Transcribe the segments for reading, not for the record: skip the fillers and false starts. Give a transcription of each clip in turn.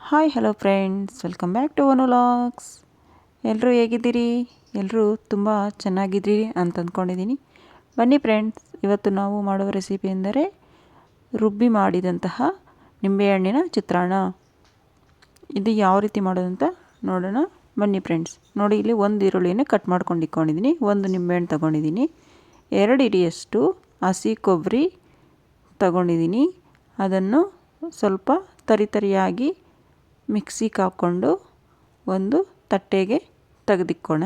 Hi hello friends, welcome back to one vlogs. ಎಲ್ಲರೂ ಹೇಗಿದ್ದೀರಿ? ಎಲ್ಲರೂ ತುಂಬ ಚೆನ್ನಾಗಿದ್ದೀರಿ ಅಂತ ಅಂದ್ಕೊಂಡಿದ್ದೀನಿ. ಬನ್ನಿ ಫ್ರೆಂಡ್ಸ್, ಇವತ್ತು ನಾವು ಮಾಡುವ ರೆಸಿಪಿ ಎಂದರೆ ರುಬ್ಬಿ ಮಾಡಿದಂತಹ ನಿಂಬೆಹಣ್ಣಿನ ಚಿತ್ರಾನ್ನ. ಇದು ಯಾವ ರೀತಿ ಮಾಡೋದಂತ ನೋಡೋಣ ಬನ್ನಿ ಫ್ರೆಂಡ್ಸ್. ನೋಡಿ, ಇಲ್ಲಿ ಒಂದು ಈರುಳ್ಳಿಯನ್ನು ಕಟ್ ಮಾಡ್ಕೊಂಡು ಇಟ್ಕೊಂಡಿದ್ದೀನಿ, ಒಂದು ನಿಂಬೆಹಣ್ಣು ತೊಗೊಂಡಿದ್ದೀನಿ, 2 ಹಿಡಿಯಷ್ಟು ಹಸಿ ಕೊಬ್ಬರಿ ತಗೊಂಡಿದ್ದೀನಿ. ಅದನ್ನು ಸ್ವಲ್ಪ ತರಿಯಾಗಿ ಮಿಕ್ಸಿಗೆ ಹಾಕ್ಕೊಂಡು ಒಂದು ತಟ್ಟೆಗೆ ತೆಗೆದಿಕ್ಕೋಣ.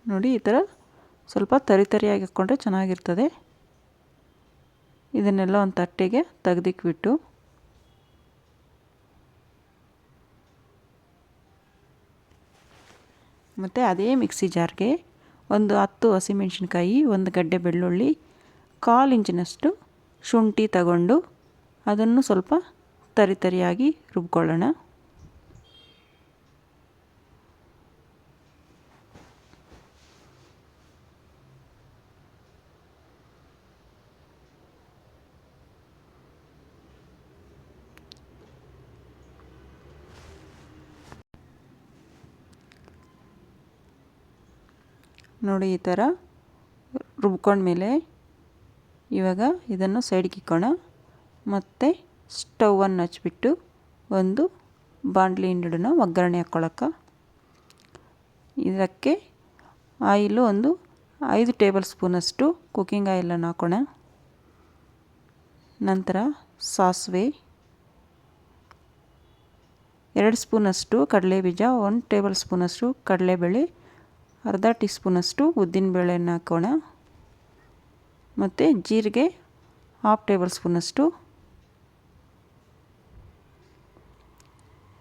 ನೋಡಿ, ಈ ಥರ ಸ್ವಲ್ಪ ತರಿಯಾಗಿ ಹಾಕ್ಕೊಂಡ್ರೆ ಚೆನ್ನಾಗಿರ್ತದೆ. ಇದನ್ನೆಲ್ಲ ಒಂದು ತಟ್ಟೆಗೆ ತೆಗೆದಿಕ್ಬಿಟ್ಟು ಮತ್ತು ಅದೇ ಮಿಕ್ಸಿ ಜಾರ್ಗೆ ಒಂದು 10 ಹಸಿಮೆಣಸಿನ್ಕಾಯಿ, ಒಂದು ಗಡ್ಡೆ ಬೆಳ್ಳುಳ್ಳಿ, 1/4 ಇಂಚಿನಷ್ಟು ಶುಂಠಿ ತಗೊಂಡು ಅದನ್ನು ಸ್ವಲ್ಪ ತರಿಯಾಗಿ ರುಬ್ಕೊಳ್ಳೋಣ. ನೋಡಿ, ಈ ಥರ ರುಬ್ಕೊಂಡ್ಮೇಲೆ ಇವಾಗ ಇದನ್ನು ಸೈಡ್ಗೆ ಇಕ್ಕೋಣ. ಮತ್ತು ಸ್ಟವನ್ನು ಹಚ್ಬಿಟ್ಟು ಒಂದು ಬಾಣಲಿ ಇಡೋಣ ಒಗ್ಗರಣೆ ಹಾಕ್ಕೊಳ್ಳೋಕ್ಕೆ. ಇದಕ್ಕೆ ಆಯಿಲು ಒಂದು 5 ಟೇಬಲ್ ಸ್ಪೂನಷ್ಟು ಕುಕ್ಕಿಂಗ್ ಆಯಿಲನ್ನು ಹಾಕೋಣ. ನಂತರ ಸಾಸಿವೆ, 2 ಸ್ಪೂನಷ್ಟು ಕಡಲೆಬೀಜ, 1 ಟೇಬಲ್ ಸ್ಪೂನಷ್ಟು ಕಡಲೆಬೇಳೆ, ಅರ್ಧ ಟೀ ಸ್ಪೂನಷ್ಟು ಉದ್ದಿನಬೇಳೆಯನ್ನು ಹಾಕೋಣ. ಮತ್ತು ಜೀರಿಗೆ 1/2 ಟೇಬಲ್ ಸ್ಪೂನಷ್ಟು.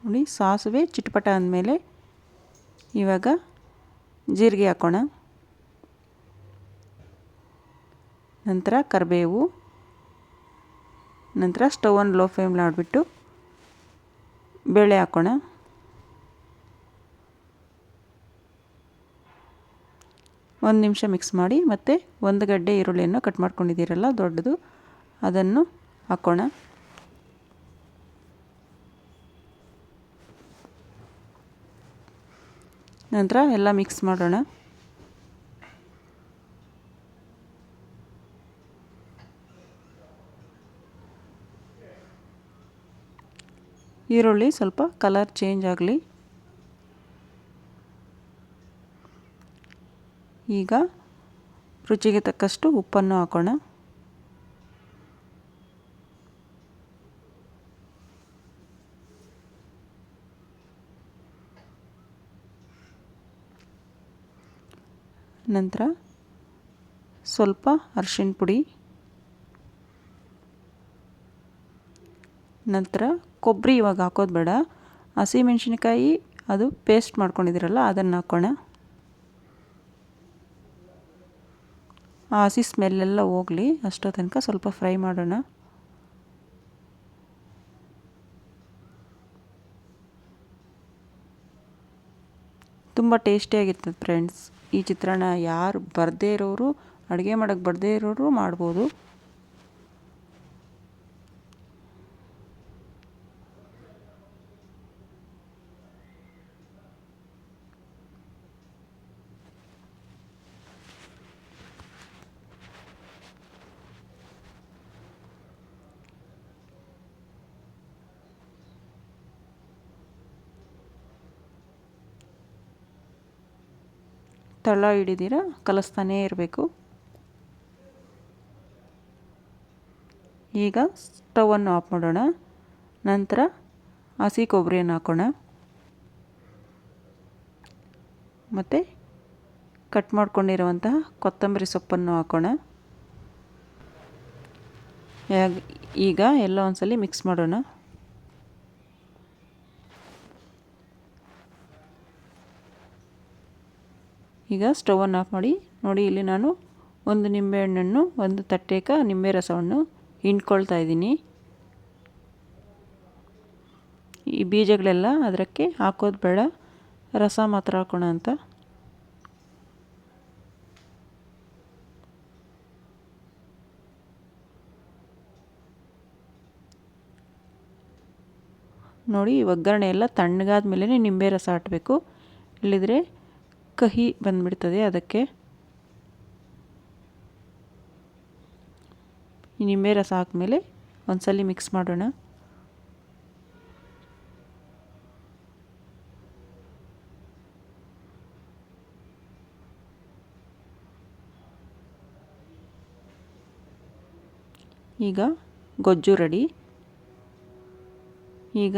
ನೋಡಿ, ಸಾಸಿವೆ ಚಿಟಪಟ ಅಂದಮೇಲೆ ಇವಾಗ ಜೀರಿಗೆ ಹಾಕೋಣ. ನಂತರ ಕರಿಬೇವು. ನಂತರ ಸ್ಟವನ್ನು ಲೋ ಫ್ಲೇಮ್ ಮಾಡಿಬಿಟ್ಟು ಬೇಳೆ ಹಾಕೋಣ. ಒಂದು ನಿಮಿಷ ಮಿಕ್ಸ್ ಮಾಡಿ ಮತ್ತು ಒಂದು ಗಡ್ಡೆ ಈರುಳ್ಳಿಯನ್ನು ಕಟ್ ಮಾಡ್ಕೊಂಡಿದ್ದೀರಲ್ಲ ದೊಡ್ಡದು, ಅದನ್ನು ಹಾಕೋಣ. ನಂತರ ಎಲ್ಲ ಮಿಕ್ಸ್ ಮಾಡೋಣ. ಈರುಳ್ಳಿ ಸ್ವಲ್ಪ ಕಲರ್ ಚೇಂಜ್ ಆಗಲಿ. ಈಗ ರುಚಿಗೆ ತಕ್ಕಷ್ಟು ಉಪ್ಪನ್ನು ಹಾಕೋಣ. ನಂತರ ಸ್ವಲ್ಪ ಅರಿಶಿಣ ಪುಡಿ. ನಂತರ ಕೊಬ್ಬರಿ ಇವಾಗ ಹಾಕೋದು ಬೇಡ, ಹಸಿಮೆಣಸಿನ್ಕಾಯಿ ಅದು ಪೇಸ್ಟ್ ಮಾಡ್ಕೊಂಡಿದ್ದೀರಲ್ಲ ಅದನ್ನು ಹಾಕೋಣ. ಆ ಹಸಿ ಸ್ಮೆಲ್ಲೆಲ್ಲ ಹೋಗಲಿ, ಅಷ್ಟೋ ತನಕ ಸ್ವಲ್ಪ ಫ್ರೈ ಮಾಡೋಣ. ತುಂಬ ಟೇಸ್ಟಿಯಾಗಿರ್ತದೆ ಫ್ರೆಂಡ್ಸ್ ಈ ಚಿತ್ರಾನ್ನ. ಯಾರು ಬರದೇ ಇರೋರು, ಅಡುಗೆ ಮಾಡೋಕ್ಕೆ ಬರದೇ ಇರೋರು ಮಾಡ್ಬೋದು. ತಳ ಹಿಡಿದಿರ ಕಲಿಸ್ತಾನೇ ಇರಬೇಕು. ಈಗ ಸ್ಟವನ್ನು ಆಫ್ ಮಾಡೋಣ. ನಂತರ ಹಸಿ ಕೊಬ್ಬರಿಯನ್ನು ಹಾಕೋಣ. ಮತ್ತು ಕಟ್ ಮಾಡ್ಕೊಂಡಿರುವಂತಹ ಕೊತ್ತಂಬರಿ ಸೊಪ್ಪನ್ನು ಹಾಕೋಣ. ಈಗ ಎಲ್ಲ ಒಂದ್ಸಲಿ ಮಿಕ್ಸ್ ಮಾಡೋಣ. ಈಗ ಸ್ಟವನ್ನು ಆಫ್ ಮಾಡಿ. ನೋಡಿ, ಇಲ್ಲಿ ನಾನು ಒಂದು ನಿಂಬೆಹಣ್ಣನ್ನು ಒಂದು ತಟ್ಟೆಗೆ ನಿಂಬೆ ರಸವನ್ನು ಹಿಂಡ್ಕೊಳ್ತಾ ಇದ್ದೀನಿ. ಈ ಬೀಜಗಳೆಲ್ಲ ಅದಕ್ಕೆ ಹಾಕೋದು ಬೇಡ, ರಸ ಮಾತ್ರ ಹಾಕೋಣ ಅಂತ. ನೋಡಿ ಒಗ್ಗರಣೆ ಎಲ್ಲ ತಣ್ಣಗಾದ ಮೇಲೆ ನಿಂಬೆ ರಸ ಹಾಕಬೇಕು, ಇಲ್ಲದಿದ್ರೆ ಕಹಿ ಬಂದುಬಿಡ್ತದೆ. ಅದಕ್ಕೆ ಈ ನಿಂಬೆ ರಸ ಹಾಕಿದ್ಮೇಲೆ ಒಂದ್ಸಲ ಮಿಕ್ಸ್ ಮಾಡೋಣ. ಈಗ ಗೊಜ್ಜು ರೆಡಿ. ಈಗ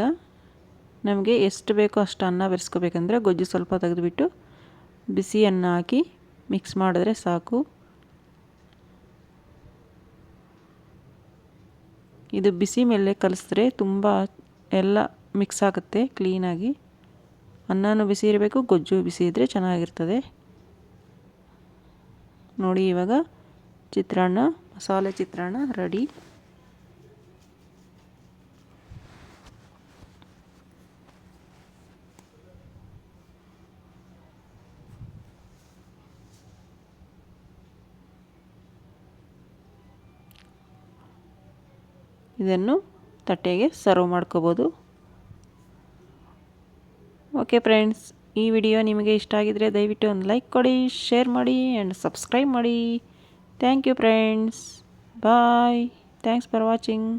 ನಮಗೆ ಎಷ್ಟು ಬೇಕೋ ಅಷ್ಟು ಅನ್ನ ಬೆರೆಸ್ಕೋಬೇಕಂದ್ರೆ ಗೊಜ್ಜು ಸ್ವಲ್ಪ ತೆಗೆದುಬಿಟ್ಟು ಬಿಸಿ ಅನ್ನ ಹಾಕಿ ಮಿಕ್ಸ್ ಮಾಡಿದ್ರೆ ಸಾಕು. ಇದು ಬಿಸಿ ಮೇಲೆ ಕಲಿಸಿದ್ರೆ ತುಂಬ ಎಲ್ಲ ಮಿಕ್ಸ್ ಆಗುತ್ತೆ ಕ್ಲೀನಾಗಿ. ಅನ್ನನೂ ಬಿಸಿ ಇರಬೇಕು, ಗೊಜ್ಜು ಬಿಸಿ ಇದ್ದರೆ ಚೆನ್ನಾಗಿರ್ತದೆ. ನೋಡಿ ಇವಾಗ ಚಿತ್ರಾನ್ನ, ಮಸಾಲೆ ಚಿತ್ರಾನ್ನ ರೆಡಿ. ಇದನ್ನು ತಟ್ಟೆಗೆ ಸರ್ವ್ ಮಾಡ್ಕೋಬೋದು. ಓಕೆ ಫ್ರೆಂಡ್ಸ್, ಈ ವಿಡಿಯೋ ನಿಮಗೆ ಇಷ್ಟ ಆಗಿದರೆ ದಯವಿಟ್ಟು ಒಂದು ಲೈಕ್ ಕೊಡಿ, ಶೇರ್ ಮಾಡಿ ಆ್ಯಂಡ್ ಸಬ್ಸ್ಕ್ರೈಬ್ ಮಾಡಿ. Thank you friends, bye, thanks for watching.